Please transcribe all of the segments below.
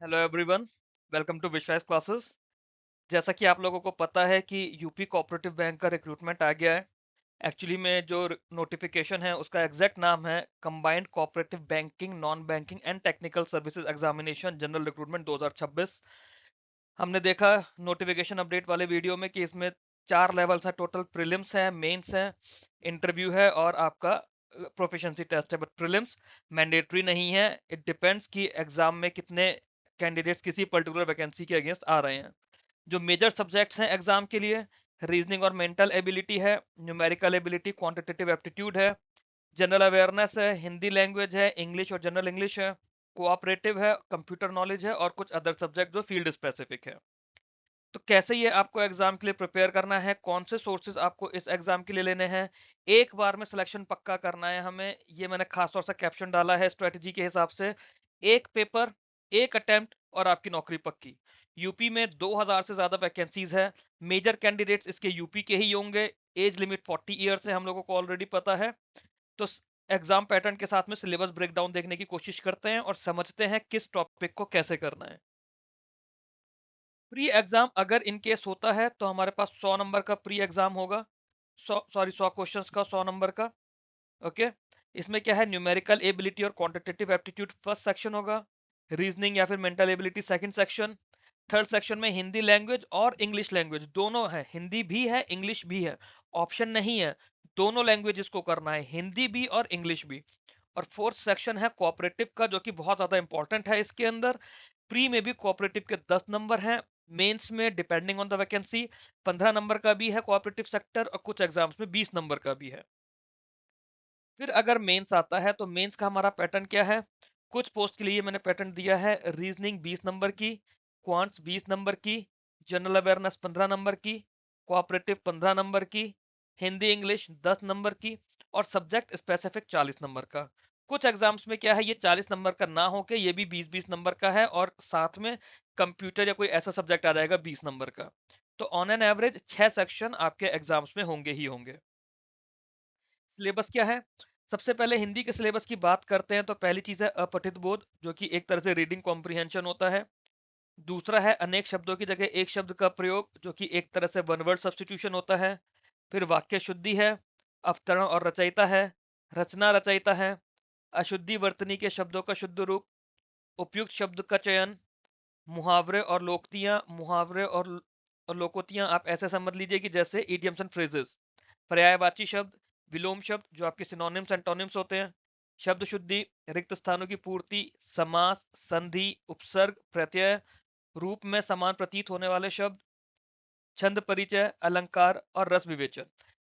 Hello everyone, welcome to विश्वास classes. जैसा कि आप लोगों को पता है कि यूपी कोऑपरेटिव बैंक का रिक्रूटमेंट आ गया है। एक्चुअली में जो नोटिफिकेशन है उसका एग्जैक्ट नाम है combined cooperative banking non banking and technical services examination general recruitment 2026। हमने देखा नोटिफिकेशन अपडेट वाले वीडियो में कि इसमें 4 लेवल्स हैं, टोटल प्रीलिम्स है, मेंस है, इंटरव्यू है और आपका प्रोफिशिएंसी टेस्ट है। बट प्रीलिम्स मैंडेटरी नहीं है। इट डिपेंड्स कि एग्जाम में कितने कैंडिडेट्स किसी पर्टिकुलर वैकेंसी के अगेंस्ट आ रहे हैं। जो मेजर सब्जेक्ट्स हैं एग्जाम के लिए, रीजनिंग और मेंटल एबिलिटी है, न्यूमेरिकल एबिलिटी, क्वांटिटेटिव एप्टीट्यूड है, जनरल अवेयरनेस है, हिंदी लैंग्वेज है, इंग्लिश और जनरल इंग्लिश है, कोऑपरेटिव है, कंप्यूटर नॉलेज है और कुछ अदर सब्जेक्ट जो फील्ड स्पेसिफिक है। तो कैसे ये आपको एग्जाम के लिए प्रिपेयर करना है, कौन से सोर्सेज आपको इस एग्जाम के लिए लेने हैं, एक बार में सिलेक्शन पक्का करना है हमें, ये मैंने खास तौर से कैप्शन डाला है स्ट्रेटजी के हिसाब से। एक पेपर, एक अटेम्प्ट और आपकी नौकरी पक्की। यूपी में 2000 से ज्यादा वैकेंसीज है। मेजर कैंडिडेट्स इसके यूपी के ही होंगे। एज लिमिट 40 ईयर से हम लोगों को ऑलरेडी पता है। तो एग्जाम पैटर्न के साथ में सिलेबस ब्रेकडाउन देखने की कोशिश करते हैं और समझते हैं किस टॉपिक को कैसे करना है। प्री एग्जाम अगर इन केस होता है तो हमारे पास 100 नंबर का प्री एग्जाम होगा। 100 क्वेश्चंस का 100 नंबर का। ओके। इसमें क्या है, न्यूमेरिकल एबिलिटी और क्वांटिटेटिव एप्टीट्यूड फर्स्ट सेक्शन होगा, रीजनिंग या फिर mental ability second section. Third section में हिंदी लैंग्वेज और इंग्लिश लैंग्वेज दोनों है, हिंदी भी है इंग्लिश भी है, ऑप्शन नहीं है। दोनों लैंग्वेजेस को करना है, हिंदी भी और इंग्लिश भी। और फोर्थ सेक्शन है कोऑपरेटिव का, जो कि बहुत ज्यादा इंपॉर्टेंट है इसके अंदर। प्री में भी कोऑपरेटिव के 10 नंबर हैं, मेंस में depending on the vacancy 15 number का भी है कोऑपरेटिव सेक्टर और कुछ एग्जाम्स में 20 नंबर का भी है। फिर अगर मेंस आता है तो मेंस का हमारा पैटर्न क्या है, कुछ पोस्ट के लिए मैंने पैटर्न दिया है, रीजनिंग 20 नंबर की, क्वांट्स 20 नंबर की, जनरल अवेयरनेस 15 नंबर की, कोऑपरेटिव 15 नंबर की, हिंदी इंग्लिश 10 नंबर की और सब्जेक्ट स्पेसिफिक 40 नंबर का। कुछ एग्जाम्स में क्या है, ये 40 नंबर का ना होके ये भी 20-20 नंबर का है और साथ में कंप्यूटर या कोई ऐसा सब्जेक्ट आ जाएगा 20 नंबर का। तो ऑन एन एवरेज 6 सेक्शन आपके एग्जाम्स में होंगे ही होंगे। सिलेबस क्या है, सबसे पहले हिंदी के सिलेबस की बात करते हैं तो पहली चीज है अपठित बोध, जो कि एक तरह से रीडिंग कॉम्प्रिहेंशन होता है। दूसरा है अनेक शब्दों की जगह एक शब्द का प्रयोग, जो कि एक तरह से वन वर्ड सब्स्टिट्यूशन होता है। फिर वाक्य शुद्धि है, अवतरण और रचयिता है, रचना रचयिता है, अशुद्धि वर्तनी के शब्दों का शुद्ध रूप, उपयुक्त शब्द का चयन, मुहावरे और लोकोक्तियां। मुहावरे और लोकोक्तियां आप ऐसे समझ लीजिए कि जैसे इडियम्स एंड फ्रेजेस। पर्यायवाची शब्द, विलोम शब्द जो आपके सिनोनिम्स एंटोनिम्स होते हैं, शब्द शुद्धि, रिक्त स्थानों की पूर्ति, समास, संधि, उपसर्ग, प्रत्यय, रूप में समान प्रतीत होने वाले शब्द, छंद परिचय, अलंकार और रस विवेचन।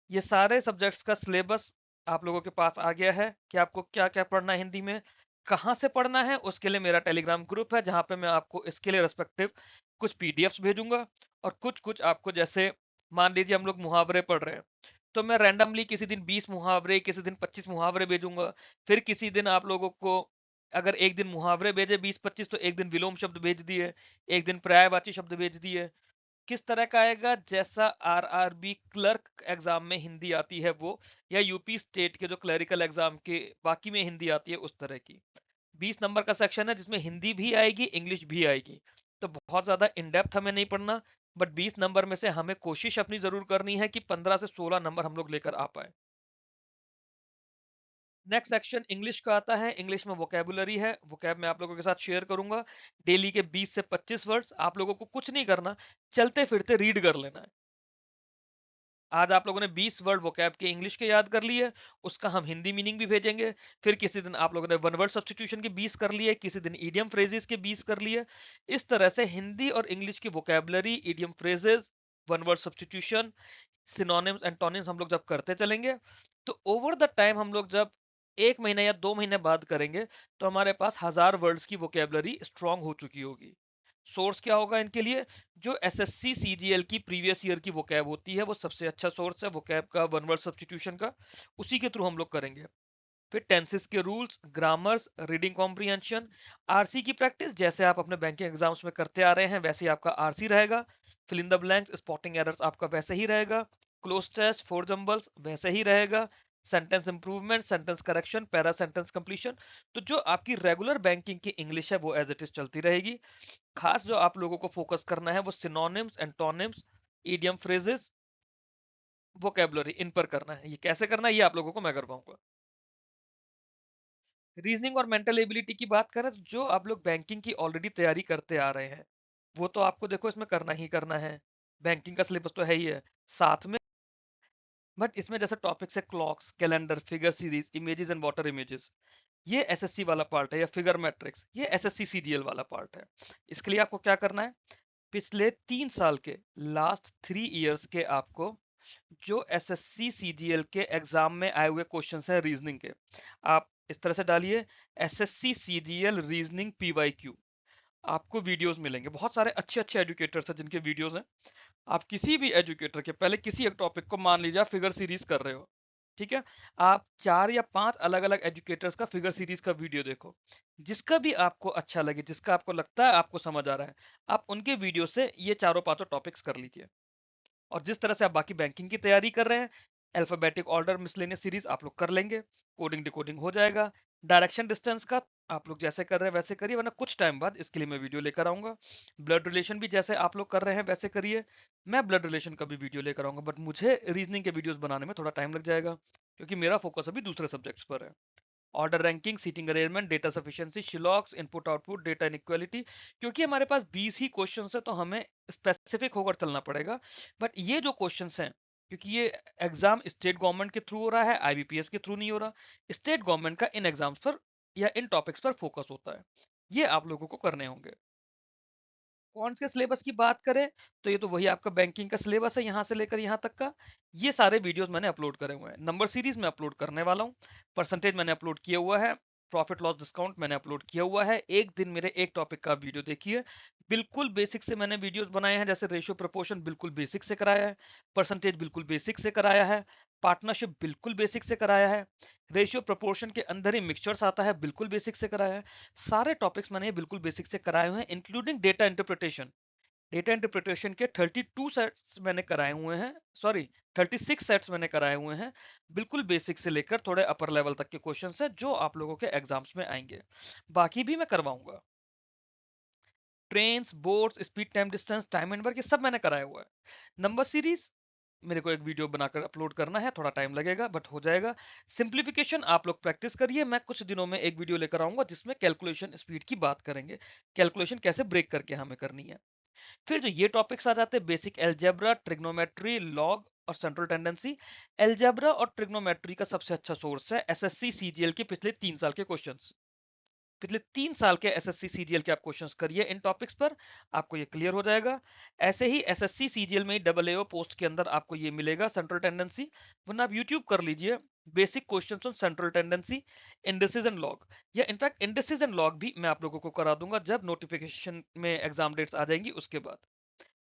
ये सारे सब्जेक्ट्स का सिलेबस आप लोगों के पास आ गया है कि आपको क्या क्या पढ़ना है हिंदी में, कहाँ से पढ़ना है। उसके लिए मेरा टेलीग्राम ग्रुप है जहाँ पे मैं आपको इसके लिए रेस्पेक्टिव कुछ पीडीएफ्स भेजूंगा और कुछ कुछ आपको, जैसे मान लीजिए हम लोग मुहावरे पढ़ रहे हैं तो मैं रैंडमली किसी दिन 20 मुहावरे, किसी दिन 25 मुहावरे भेजूंगा। फिर किसी दिन आप लोगों को अगर एक दिन मुहावरे भेजे 20-25 तो एक दिन विलोम शब्द भेज दिए, एक दिन पर्यायवाची शब्द भेज दिए। किस तरह का आएगा, जैसा आरआरबी क्लर्क एग्जाम में हिंदी आती है वो, या यूपी स्टेट के जो क्लरिकल एग्जाम के बाकी में हिंदी आती है उस तरह की। 20 नंबर का सेक्शन है जिसमें हिंदी भी आएगी इंग्लिश भी आएगी। तो बहुत ज्यादा इन डेप्थ हमें नहीं पढ़ना, बट 20 नंबर में से हमें कोशिश अपनी जरूर करनी है कि 15 से 16 नंबर हम लोग लेकर आ पाए। नेक्स्ट सेक्शन इंग्लिश का आता है। इंग्लिश में वोकेबुलरी है, वोकेब मैं आप लोगों के साथ शेयर करूंगा। डेली के 20 से 25 वर्ड्स आप लोगों को कुछ नहीं करना, चलते फिरते रीड कर लेना है। आज आप लोगों ने 20 वर्ड वोकैब के इंग्लिश के याद कर लिए, उसका हम हिंदी मीनिंग भी भेजेंगे। फिर किसी दिन आप लोगों ने वन वर्ड सब्स्टिट्यूशन के 20 कर लिए, किसी दिन ईडियम फ्रेजेस के 20 कर लिए। इस तरह से हिंदी और इंग्लिश की vocabulary, idiom phrases, one word substitution, synonyms antonyms हम लोग जब करते चलेंगे तो ओवर द टाइम हम लोग जब 1 महीने या 2 महीने बाद करेंगे तो हमारे पास 1000 वर्ड्स की वोकेबलरी स्ट्रांग हो चुकी होगी। सोर्स क्या होगा इनके लिए, जो एसएससी सीजीएल की प्रीवियस ईयर की वोकैब होती है वो सबसे अच्छा सोर्स है वोकैब का, वन वर्ड सब्स्टिट्यूशन का, उसी के थ्रू हम लोग करेंगे। फिर टेंसेस के rules, grammars, reading comprehension, RC की प्रैक्टिस जैसे आप अपने बैंकिंग एग्जाम्स में करते आ रहे हैं वैसे ही आपका आरसी रहेगा। Fill in the blanks, spotting errors आपका वैसे ही रहेगा। क्लोज टेस्ट, फोर जंबल्स वैसे ही रहेगा। Sentence improvement, sentence correction, para sentence completion. तो जो आपकी रेगुलर बैंकिंग की इंग्लिश है वो एज इट इज चलती रहेगी। खास जो आप लोगों को फोकस करना है वो synonyms, antonyms, idiom phrases, vocabulary, इन पर करना है। ये कैसे करना है ये आप लोगों को मैं करवाऊंगा। रीजनिंग और मेंटल एबिलिटी की बात करें तो जो आप लोग बैंकिंग की ऑलरेडी तैयारी करते आ रहे हैं वो तो आपको देखो इसमें करना ही करना है। बैंकिंग का सिलेबस तो है ही है साथ में। बट इसमें जैसे टॉपिक्स है clocks, calendar, figure series, images and water images, ये एसएससी वाला पार्ट है। या फिगर मैट्रिक्स, ये एसएससी सीजीएल वाला पार्ट है। इसके लिए आपको क्या करना है, पिछले 3 साल के, लास्ट 3 इयर्स के आपको जो एसएससी सीजीएल के एग्जाम में आए हुए क्वेश्चंस हैं रीजनिंग के, आप इस तरह से डालिए एसएससी सीजीएल रीजनिंग पीवाईक्यू। आपको वीडियोस मिलेंगे, बहुत सारे अच्छे अच्छे एजुकेटर्स हैं जिनके वीडियोस हैं। आप किसी भी एजुकेटर के पहले किसी एक टॉपिक को, मान लीजिए आप फिगर सीरीज कर रहे हो, ठीक है, आप 4 या 5 अलग अलग एजुकेटर्स का फिगर सीरीज का वीडियो देखो। जिसका भी आपको अच्छा लगे, जिसका आपको लगता है आपको समझ आ रहा है, आप उनके वीडियो से ये चारों पांचों टॉपिक्स कर लीजिए। और जिस तरह से आप बाकी बैंकिंग की तैयारी कर रहे हैं, अल्फाबेटिक ऑर्डर मिसलेनियस सीरीज आप लोग कर लेंगे, कोडिंग डिकोडिंग हो जाएगा। डायरेक्शन डिस्टेंस का आप लोग जैसे कर रहे हैं वैसे करिए, वरना कुछ टाइम बाद इसके लिए मैं वीडियो लेकर आऊंगा। ब्लड रिलेशन भी जैसे आप लोग कर रहे हैं वैसे करिए, मैं ब्लड रिलेशन का भी वीडियो लेकर आऊंगा। बट मुझे रीजनिंग के वीडियोस बनाने में थोड़ा टाइम लग जाएगा क्योंकि मेरा फोकस अभी दूसरे सब्जेक्ट्स पर है। Order ranking, seating arrangement, data sufficiency, शिलॉक्स, इनपुट आउटपुट, डेटा इनइक्वालिटी। क्योंकि हमारे पास 20 ही क्वेश्चंस है तो हमें स्पेसिफिक होकर चलना पड़ेगा। बट ये जो क्वेश्चंस हैं, क्योंकि ये एग्जाम स्टेट गवर्नमेंट के थ्रू हो रहा है, आईबीपीएस के थ्रू नहीं हो रहा, स्टेट गवर्नमेंट का इन एग्जाम्स पर या इन टॉपिक्स पर फोकस होता है, ये आप लोगों को करने होंगे। कौन से सिलेबस की बात करें तो ये तो वही आपका बैंकिंग का सिलेबस है, यहाँ से लेकर यहाँ तक का। ये सारे वीडियोस मैंने अपलोड करे हुए हैं। नंबर सीरीज में अपलोड करने वाला हूँ, परसेंटेज मैंने अपलोड किया हुआ है, प्रॉफिट लॉस डिस्काउंट मैंने अपलोड किया हुआ है। एक दिन मेरे एक टॉपिक का वीडियो देखिए। बिल्कुल बेसिक से मैंने वीडियोस बनाए हैं, जैसे रेशियो प्रोपोर्शन बिल्कुल बेसिक से कराया है, परसेंटेज बिल्कुल बेसिक से कराया है, पार्टनरशिप बिल्कुल बेसिक से कराया है, रेशियो प्रोपोर्शन के अंदर ही मिक्सचर्स आता है बिल्कुल बेसिक से कराया है। सारे टॉपिक्स मैंने ये बिल्कुल बेसिक से कराए हुए हैं, including data interpretation. Data interpretation के 32 सेट्स मैंने कराए हुए हैं, सॉरी 36 सेट्स मैंने कराए हुए हैं। बिल्कुल बेसिक से लेकर थोड़े अपर लेवल तक के क्वेश्चंस हैं जो आप लोगों के एग्जाम्स में आएंगे। बाकी भी मैं करवाऊंगा। Trains, boards, speed, time, distance, time and work, ये सब मैंने कराया हुआ है। नंबर सीरीज मेरे को एक वीडियो बनाकर अपलोड करना है, थोड़ा टाइम लगेगा बट हो जाएगा। सिंप्लीफिकेशन आप लोग प्रैक्टिस करिए, मैं कुछ दिनों में एक वीडियो लेकर आऊंगा जिसमें कैलकुलेशन स्पीड की बात करेंगे, कैलकुलेशन कैसे ब्रेक करके हमें करनी है। फिर जो ये टॉपिक्स आ जाते हैं, बेसिक एल्जेब्रा, ट्रिग्नोमेट्री, लॉग और सेंट्रल टेंडेंसी। एल्जेब्रा और ट्रिग्नोमेट्री का सबसे अच्छा सोर्स है एसएससी सीजीएल के पिछले 3 साल के क्वेश्चंस। पिछले 3 साल के एसएससी सीजीएल के आप क्वेश्चंस करिए इन टॉपिक्स पर, आपको ये क्लियर हो जाएगा। ऐसे ही एसएससी सीजीएल में डबल एओ पोस्ट के अंदर आपको ये मिलेगा सेंट्रल टेंडेंसी, वरना आप यूट्यूब कर लीजिए basic questions on central tendency, indices and log. या इनफैक्ट इंडिसेस एंड लॉग भी मैं आप लोगों को करा दूंगा जब नोटिफिकेशन में एग्जाम डेट्स आ जाएंगी उसके बाद।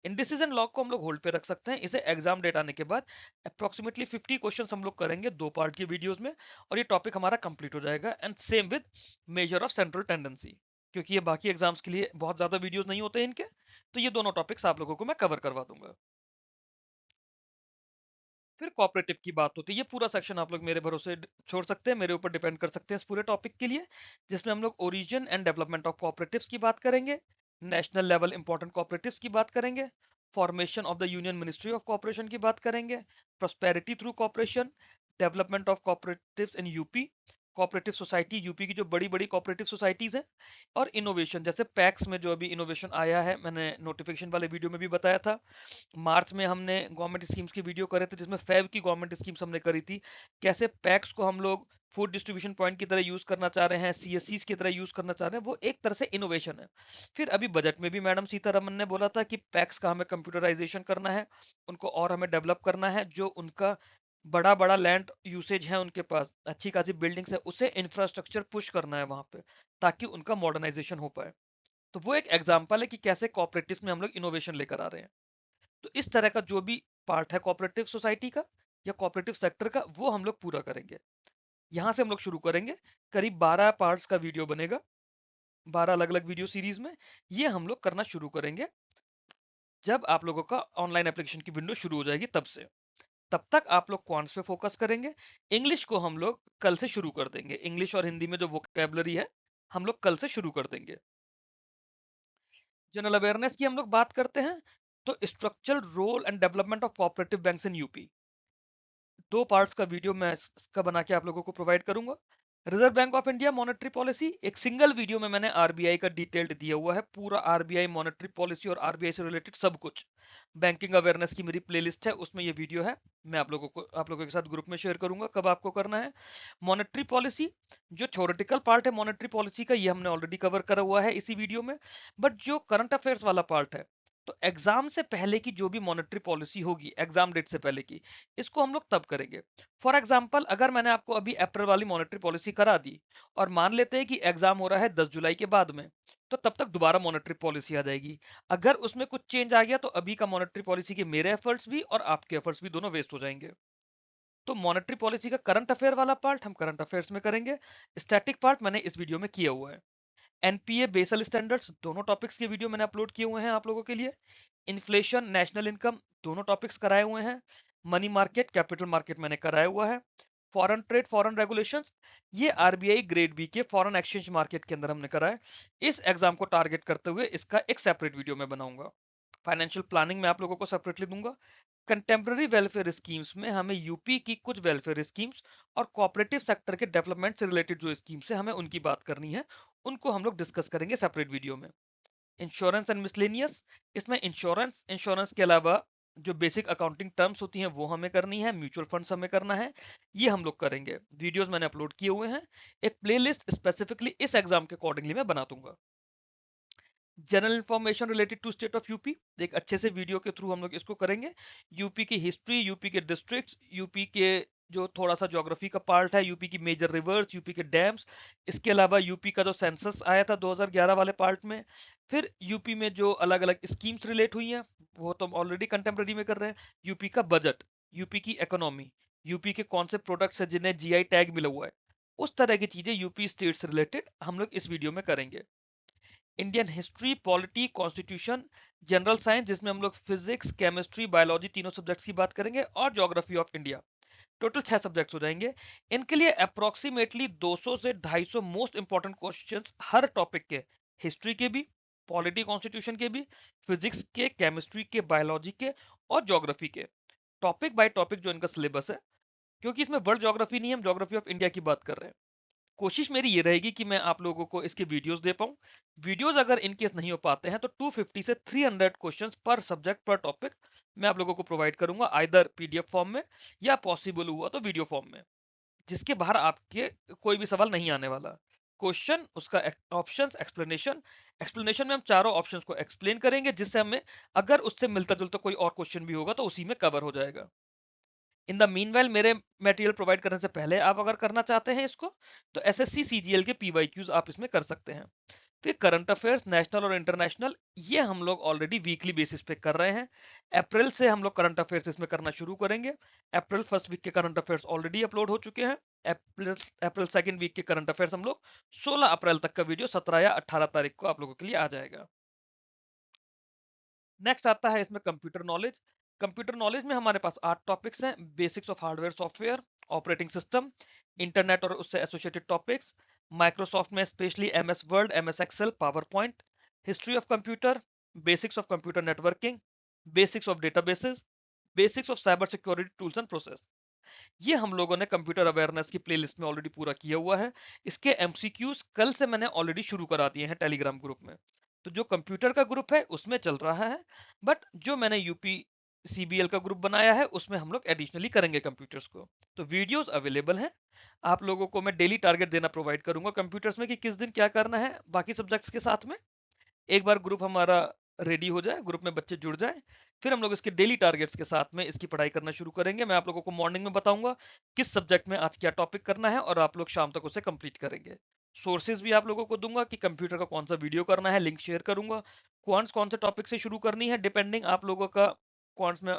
इंडिसीजन लॉग को हम लोग होल्ड पे रख सकते हैं, इसे एग्जाम डेट आने के बाद अप्रोक्सीमेटली 50 क्वेश्चन हम लोग करेंगे 2 पार्ट की वीडियोस में, और ये टॉपिक हमारा कंप्लीट हो जाएगा। And same with measure of central tendency, क्योंकि ये बाकी एग्जाम्स के लिए बहुत ज्यादा वीडियोस नहीं होते इनके, तो ये दोनों टॉपिक्स आप लोगों को मैं कवर करवा दूंगा। फिर कोऑपरेटिव की बात होती है, ये पूरा सेक्शन आप लोग मेरे भरोसे छोड़ सकते हैं, मेरे ऊपर डिपेंड कर सकते हैं इस पूरे टॉपिक के लिए, जिसमें हम लोग origin and development of cooperatives की बात करेंगे, नेशनल लेवल इंपॉर्टेंट कोऑपरेटिव्स की बात करेंगे, formation of the union ministry of cooperation की बात करेंगे, prosperity through cooperation, development of cooperatives in UP, cooperative society, UP की जो बड़ी बड़ी कोऑपरेटिव सोसाइटीज हैं, और इनोवेशन, जैसे पैक्स में जो अभी इनोवेशन आया है, मैंने नोटिफिकेशन वाले वीडियो में भी बताया था। मार्च में हमने गवर्नमेंट स्कीम्स की वीडियो करे थे जिसमें फैब की गवर्नमेंट स्कीम्स हमने करी थी, कैसे पैक्स को हम लोग फूड डिस्ट्रीब्यूशन पॉइंट की तरह यूज करना चाह रहे हैं, सीएससीज की तरह यूज करना चाह रहे हैं, वो एक तरह से इनोवेशन है। फिर अभी बजट में भी मैडम सीतारमन ने बोला था कि पैक्स का हमें कंप्यूटराइजेशन करना है, उनको और हमें डेवलप करना है, जो उनका बड़ा बड़ा लैंड यूसेज है, उनके पास अच्छी खासी बिल्डिंग्स है, उसे इंफ्रास्ट्रक्चर पुश करना है वहां पे, ताकि उनका मॉडर्नाइजेशन हो पाए। तो वो एक एग्जाम्पल है कि कैसे कोऑपरेटिव्स में हम लोग इनोवेशन लेकर आ रहे हैं। तो इस तरह का जो भी पार्ट है कोऑपरेटिव सोसाइटी का या कोऑपरेटिव सेक्टर का, वो हम लोग पूरा करेंगे। यहाँ से हम लोग शुरू करेंगे, करीब 12 पार्ट्स का वीडियो बनेगा, 12 अलग अलग वीडियो सीरीज में। ये हम लोग करना शुरू करेंगे जब आप लोगों का ऑनलाइन एप्लीकेशन की विंडो शुरू हो जाएगी तब से। तब तक आप लोग क्वांट्स पे फोकस करेंगे। इंग्लिश को हम लोग कल से शुरू कर देंगे। इंग्लिश और हिंदी में जो वोकेबलरी है हम लोग कल से शुरू कर देंगे। जनरल अवेयरनेस की हम लोग बात करते हैं तो structural role and development of cooperative banks in UP, दो पार्ट्स का वीडियो मैं इसका बना के आप लोगों को प्रोवाइड करूंगा। Reserve Bank of India monetary policy, एक सिंगल वीडियो में मैंने आरबीआई का डिटेल्ड दिया हुआ है, पूरा आरबीआई मॉनेटरी पॉलिसी और आरबीआई से रिलेटेड सब कुछ। बैंकिंग अवेयरनेस की मेरी प्लेलिस्ट है, उसमें ये वीडियो है। मैं आप लोगों के साथ ग्रुप में शेयर करूंगा कब आपको करना है। मॉनेटरी पॉलिसी जो थ्योरेटिकल पार्ट है मॉनेटरी पॉलिसी का, ये हमने ऑलरेडी कवर करा हुआ है इसी वीडियो में। बट जो करंट अफेयर्स वाला पार्ट है, तो एग्जाम से पहले की जो भी मॉनेटरी पॉलिसी होगी, एग्जाम डेट से पहले की, इसको हम लोग तब करेंगे। फॉर एग्जाम्पल, अगर मैंने आपको अभी अप्रैल वाली मॉनेटरी पॉलिसी करा दी और मान लेते हैं कि एग्जाम हो रहा है 10 जुलाई के बाद में, तो तब तक दोबारा मॉनेटरी पॉलिसी आ जाएगी। अगर उसमें कुछ चेंज आ गया तो अभी का मॉनेटरी पॉलिसी के मेरे एफर्ट्स भी और आपके एफर्ट्स भी दोनों वेस्ट हो जाएंगे। तो मॉनेटरी पॉलिसी का करंट अफेयर वाला पार्ट हम करंट अफेयर्स में करेंगे। स्टैटिक पार्ट मैंने इस वीडियो में किया हुआ है। एनपीए बेसल स्टैंडर्ड्स दोनों टॉपिक्स के वीडियो मैंने अपलोड किए हुए हैं आप लोगों के लिए। इन्फ्लेशन, नेशनल इनकम दोनों टॉपिक्स कराए हुए हैं। मनी मार्केट, कैपिटल मार्केट मैंने कराया हुआ है। फॉरेन ट्रेड, फॉरेन रेगुलेशंस, ये आरबीआई ग्रेड बी के फॉरेन एक्सचेंज मार्केट के अंदर हमने कराया। इस एग्जाम को टारगेट करते हुए इसका एक सेपरेट वीडियो मैं बनाऊंगा। फाइनेंशियल प्लानिंग में आप लोगों को सेपरेटली दूंगा। कंटेम्प्रेरी वेलफेयर स्कीम्स में हमें यूपी की कुछ वेलफेयर स्कीम्स और कोऑपरेटिव सेक्टर के डेवलपमेंट से रिलेटेड जो स्कीम्स है हमें उनकी बात करनी है, उनको हम लोग डिस्कस करेंगे सेपरेट वीडियो में। इंश्योरेंस एंड मिसलेनियस, इसमें इंश्योरेंस इंश्योरेंस के अलावा जो बेसिक अकाउंटिंग टर्म्स होती हैं वो हमें करनी है, म्यूचुअल फंड्स हमें करना है, ये हम लोग करेंगे। वीडियोस मैंने अपलोड किए हुए हैं। एक प्लेलिस्ट स्पेसिफिकली इस एग्जाम के अकॉर्डिंगली मैं बना दूंगा। General information related to state of UP, एक अच्छे से वीडियो के थ्रू हम लोग इसको करेंगे। यूपी की हिस्ट्री, यूपी के डिस्ट्रिक्ट्स, यूपी के जो थोड़ा सा ज्योग्राफी का पार्ट है, यूपी की मेजर रिवर्स, यूपी के डैम्स, इसके अलावा यूपी का जो सेंसस आया था 2011 वाले पार्ट में, फिर यूपी में जो अलग अलग स्कीम्स रिलेट हुई हैं वो तो हम ऑलरेडी कंटेम्प्रेरी में कर रहे हैं। यूपी का बजट, यूपी की इकोनॉमी, यूपी के कौन से प्रोडक्ट्स है जिन्हें जीआई टैग मिला हुआ है, उस तरह की चीजें यूपी स्टेट से रिलेटेड हम लोग इस वीडियो में करेंगे। Indian history, polity, constitution, general science जिसमें हम लोग फिजिक्स, केमिस्ट्री, बायोलॉजी तीनों सब्जेक्ट्स की बात करेंगे, और geography of India, total 6 subjects हो जाएंगे। इनके लिए अप्रोक्सीमेटली 200 से 250 मोस्ट इंपॉर्टेंट क्वेश्चंस हर टॉपिक के, हिस्ट्री के भी, पॉलिटी कॉन्स्टिट्यूशन के भी, फिजिक्स के, केमिस्ट्री के, बायोलॉजी के और ज्योग्राफी के, टॉपिक बाय टॉपिक जो इनका सिलेबस है। क्योंकि इसमें वर्ल्ड ज्योग्राफी नहीं है, हम ज्योग्राफी ऑफ इंडिया की बात कर रहे हैं। कोशिश मेरी ये रहेगी कि मैं आप लोगों को इसके वीडियोस दे पाऊं। वीडियोस अगर इनकेस नहीं हो पाते हैं तो 250 से 300 क्वेश्चंस पर सब्जेक्ट पर टॉपिक मैं आप लोगों को प्रोवाइड करूंगा, आइदर पीडीएफ फॉर्म में या पॉसिबल हुआ तो वीडियो फॉर्म में, जिसके बाहर आपके कोई भी सवाल नहीं आने वाला। क्वेश्चन, उसका ऑप्शंस, एक्सप्लेनेशन, एक्सप्लेनेशन में हम चारों ऑप्शंस को एक्सप्लेन करेंगे, जिससे हमें अगर उससे मिलता जुलता कोई और क्वेश्चन भी होगा तो उसी में कवर हो जाएगा। इन द मीनवाइल मेरे मटेरियल प्रोवाइड करने से पहले आप अगर करना चाहते हैं इसको, तो एसएससी सीजीएल के पीवाईक्यूज आप इसमें कर सकते हैं। फिर करंट अफेयर्स नेशनल और इंटरनेशनल, ये हम लोग ऑलरेडी वीकली बेसिस पे कर रहे हैं। अप्रैल से हम लोग करंट अफेयर्स इसमें करना शुरू करेंगे। अप्रैल फर्स्ट वीक के करंट अफेयर्स ऑलरेडी अपलोड हो चुके हैं। अप्रैल अप्रैल सेकेंड वीक के करंट अफेयर्स हम लोग 16 अप्रैल तक का वीडियो 17 या 18 तारीख को आप लोगों के लिए आ जाएगा। नेक्स्ट आता है इसमें कंप्यूटर नॉलेज। कंप्यूटर नॉलेज में हमारे पास 8 टॉपिक्स हैं। Basics of hardware software, operating system, internet और उससे एसोसिएटेड टॉपिक्स, माइक्रोसॉफ्ट में specially MS Word, MS Excel, PowerPoint, history of computer, basics of computer networking, basics of databases, basics of cyber security tools and process. ये हम लोगों ने computer awareness की playlist में already पूरा किया हुआ है। इसके एमसीक्यूज कल से मैंने ऑलरेडी शुरू करा दिए हैं टेलीग्राम ग्रुप में। तो जो कंप्यूटर का ग्रुप है उसमें चल रहा है, बट जो मैंने यूपी सीबीएल का ग्रुप बनाया है उसमें हम लोग एडिशनली करेंगे कंप्यूटर्स को। तो वीडियोस अवेलेबल हैं, आप लोगों को मैं डेली टारगेट देना प्रोवाइड करूंगा कंप्यूटर्स में कि किस दिन क्या करना है बाकी सब्जेक्ट्स के साथ में। एक बार ग्रुप हमारा रेडी हो जाए, ग्रुप में बच्चे जुड़ जाए, फिर हम लोग इसके डेली टारगेट्स के साथ में इसकी पढ़ाई करना शुरू करेंगे। मैं आप लोगों को मॉर्निंग में बताऊंगा किस सब्जेक्ट में आज क्या टॉपिक करना है और आप लोग शाम तक उसे कंप्लीट करेंगे। सोर्सेज भी आप लोगों को दूंगा कि कंप्यूटर का कौन सा वीडियो करना है, लिंक शेयर करूंगा। क्वांट्स कौन से टॉपिक से शुरू करनी है डिपेंडिंग आप लोगों का क्वांट्स में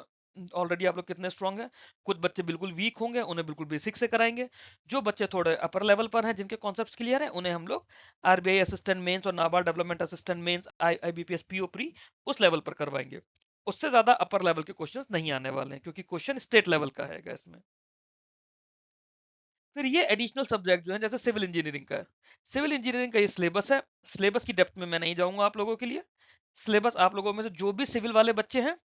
ऑलरेडी आप लोग कितने स्ट्रांग हैं। कुछ बच्चे बिल्कुल वीक होंगे, उन्हें बिल्कुल बेसिक से कराएंगे। जो बच्चे थोड़े अपर लेवल पर हैं, जिनके कॉन्सेप्ट्स क्लियर हैं, उन्हें हम लोग आरबीआई असिस्टेंट मेंस और NABARD development assistant mains IBPS PO pre उस लेवल पर करवाएंगे। उससे ज्यादा अपर लेवल के क्वेश्चंस नहीं आने वाले हैं, क्योंकि क्वेश्चन स्टेट लेवल का है इसमें। फिर ये एडिशनल सब्जेक्ट जो है, जैसे सिविल इंजीनियरिंग का है, सिविल इंजीनियरिंग का ये सिलेबस है। सिलेबस की डेप्थ में मैं नहीं जाऊंगा आप लोगों के लिए। सिलेबस आप लोगों में से जो भी सिविल वाले बच्चे हैं,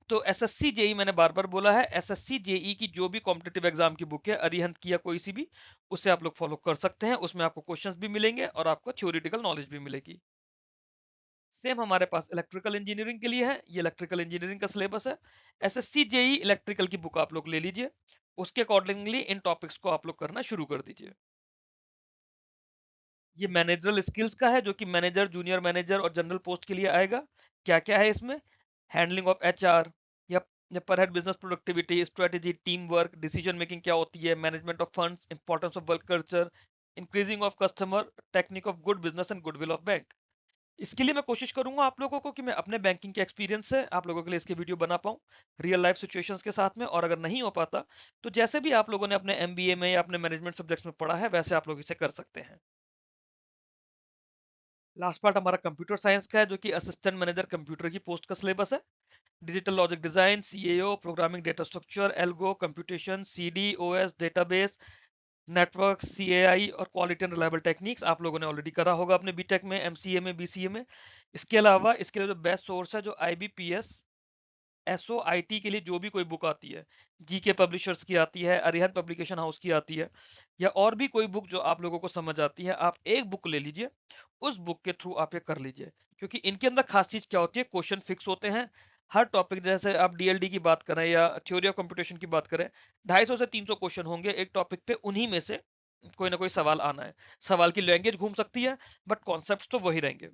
तो एसएससी जेई मैंने बार बार बोला है, एसएससी जेई की जो भी कॉम्पिटेटिव एग्जाम की बुक है, अरिहंत की या कोई सी भी, उसे आप लोग फॉलो कर सकते हैं। उसमें आपको क्वेश्चंस भी मिलेंगे और आपको थ्योरेटिकल नॉलेज भी मिलेगी। सेम हमारे पास इलेक्ट्रिकल इंजीनियरिंग के लिए है, ये इलेक्ट्रिकल इंजीनियरिंग का सिलेबस है। एसएससी जेई इलेक्ट्रिकल की बुक आप लोग ले लीजिए, उसके अकॉर्डिंगली इन टॉपिक्स को आप लोग करना शुरू कर दीजिए। ये मैनेजरल स्किल्स का है, जो कि मैनेजर, जूनियर मैनेजर और जनरल पोस्ट के लिए आएगा। क्या क्या है इसमें? हैंडलिंग ऑफ एचआर, या पर head business productivity, strategy, team work, decision making क्या होती है, management of funds, importance of work culture, increasing of customer, technique of good business and goodwill of bank. इसके लिए मैं कोशिश करूंगा आप लोगों को कि मैं अपने बैंकिंग के एक्सपीरियंस से आप लोगों के लिए इसके वीडियो बना पाऊं, रियल लाइफ सिचुएशंस के साथ में। और अगर नहीं हो पाता, तो जैसे भी आप लोगों ने अपने एमबीए में या अपने मैनेजमेंट सब्जेक्ट्स में पढ़ा है, वैसे आप लोग इसे कर सकते हैं। लास्ट पार्ट हमारा कंप्यूटर साइंस का है, जो कि असिस्टेंट मैनेजर कंप्यूटर की पोस्ट का सिलेबस है। Digital logic design, CAO, programming, data structure, algo, computation, CD, OS, database, network, CAI और क्वालिटी एंड रिलायबल टेक्निक्स आप लोगों ने ऑलरेडी करा होगा अपने बीटेक में, एमसीए में, बीसीए में। इसके अलावा इसके लिए जो बेस्ट सोर्स है, जो आईबीपीएस एसओआईटी के लिए जो भी कोई बुक आती है, जीके पब्लिशर्स की आती है, अरिहंत पब्लिकेशन हाउस की आती है, या और भी कोई बुक जो आप लोगों को समझ आती है, आप एक बुक ले लीजिए, उस बुक के थ्रू आप ये कर लीजिए। क्योंकि इनके अंदर खास चीज क्या होती है, क्वेश्चन फिक्स होते हैं। हर टॉपिक, जैसे आप डीएलडी की बात करें या थ्योरी ऑफ कंप्यूटेशन की बात करें, 250 से 300 क्वेश्चन होंगे एक टॉपिक पे, उन्हीं में से कोई ना कोई सवाल आना है। सवाल की लैंग्वेज घूम सकती है, बट कॉन्सेप्ट तो वही रहेंगे।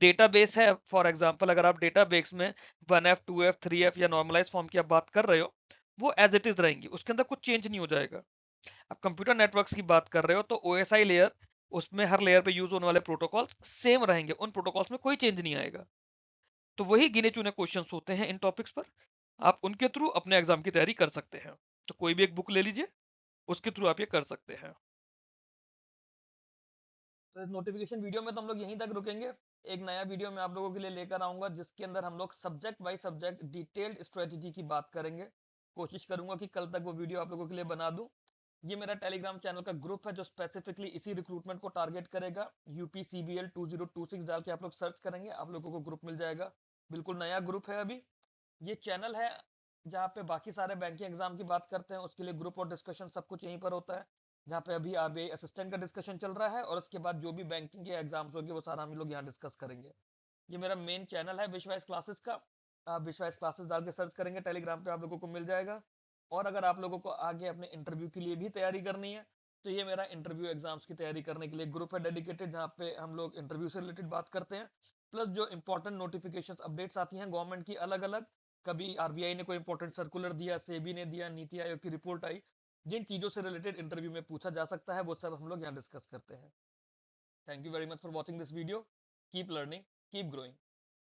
डेटाबेस है, फॉर एग्जांपल अगर आप डेटाबेस में 1F 2F 3F या नॉर्मलाइज फॉर्म की आप बात कर रहे हो, वो एज इट इज रहेंगी, उसके अंदर कुछ चेंज नहीं हो जाएगा। अब कंप्यूटर नेटवर्क्स की बात कर रहे हो, तो ओएसआई लेयर, उसमें हर लेयर पे यूज होने वाले प्रोटोकॉल्स सेम रहेंगे, उन प्रोटोकॉल्स में कोई चेंज नहीं आएगा। तो वही गिने चुने क्वेश्चंस होते हैं इन टॉपिक्स पर, आप उनके थ्रू अपने एग्जाम की तैयारी कर सकते हैं। तो कोई भी एक बुक ले लीजिए, उसके थ्रू आप ये कर सकते हैं। तो इस नोटिफिकेशन वीडियो में तो हम लोग यहीं तक रुकेंगे। एक नया वीडियो मैं आप लोगों के लिए लेकर आऊंगा, जिसके अंदर हम लोग subject by subject detailed strategy की बात करेंगे। कोशिश करूंगा कि कल तक वो वीडियो आप लोगों के लिए बना दूं। ये मेरा टेलीग्राम चैनल का ग्रुप है, जो स्पेसिफिकली इसी रिक्रूटमेंट को टारगेट करेगा। यूपी सीबीएल 2026 डाल के आप लोग सर्च करेंगे, आप लोगों को ग्रुप मिल जाएगा। बिल्कुल नया ग्रुप है अभी। ये चैनल है जहाँ पे बाकी सारे बैंकिंग एग्जाम की बात करते हैं, उसके लिए ग्रुप और डिस्कशन सब कुछ यहीं पर होता है। जहाँ पे अभी आरबीआई असिस्टेंट का डिस्कशन चल रहा है, और उसके बाद जो भी बैंकिंग के एग्जाम्स होंगे वो सारा हम लोग यहाँ डिस्कस करेंगे। ये मेरा मेन चैनल है विश्वास क्लासेस का। आप विश्वास क्लासेस डाल के सर्च करेंगे टेलीग्राम पे, आप लोगों को मिल जाएगा। और अगर आप लोगों को आगे अपने इंटरव्यू के लिए भी तैयारी करनी है, तो ये मेरा इंटरव्यू एग्जाम्स की तैयारी करने के लिए ग्रुप है डेडिकेटेड, जहाँ पे हम लोग इंटरव्यू से रिलेटेड बात करते हैं। प्लस जो इंपॉर्टेंट नोटिफिकेशन अपडेट्स आती हैं गवर्नमेंट की अलग अलग, कभी आरबीआई ने कोई इंपॉर्टेंट सर्कुलर दिया, सेबी ने दिया, नीति आयोग की रिपोर्ट आई, जिन चीजों से रिलेटेड इंटरव्यू में पूछा जा सकता है, वो सब हम लोग यहाँ डिस्कस करते हैं। Thank you very much for watching this video. Keep learning, keep growing.